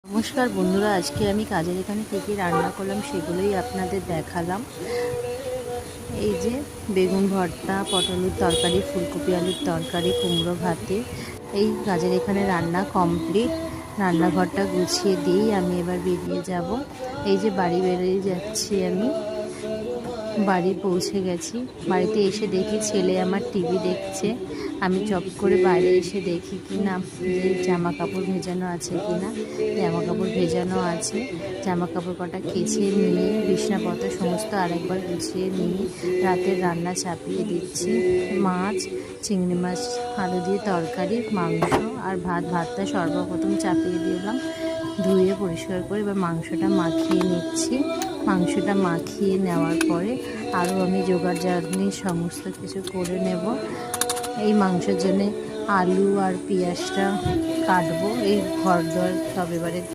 নমস্কার বন্ধুরা, আজকে আমি কাজের এখানে কী কী রান্না করলাম সেগুলোই আপনাদের দেখালাম। এই যে বেগুন ভর্তা, পটলের তরকারি, ফুলকপি আলুর তরকারি, কুমড়ো ভাতে। এই কাজের এখানে রান্না কমপ্লিট। রান্নাঘরটা গুছিয়ে দিয়েই আমি এবার বেরিয়ে যাব। এই যে বাড়ি বেরিয়ে যাচ্ছি, আমি বাড়ি পৌঁছে গেছি। বাড়িতে এসে দেখি ছেলে আমার টিভি দেখছে। আমি চট করে বাইরে এসে দেখি কি না যে জামা কাপড় ভেজানো আছে কি না। জামা কাপড় ভেজানো আছে। জামা কাপড় কটা কেচে নিয়ে বিছানাপত্র সমস্ত আরেকবার গুছিয়ে নিয়ে রাতের রান্না চাপিয়ে দিচ্ছি। মাছ, চিংড়ি মাছ, আলু দিয়ে তরকারি, মাংস আর ভাতটা সর্বপ্রথম চাপিয়ে দিলাম। ধুয়ে পরিষ্কার করে এবার মাংসটা মাখিয়ে নিচ্ছি। মাংসটা মাখিয়ে নেওয়ার পরে আরও আমি জোগাড় জানি সমস্ত কিছু করে নেব। এই মাংসের জন্যে আলু আর পেঁয়াজটা কাটবো। এই ঘর দর সব এবারে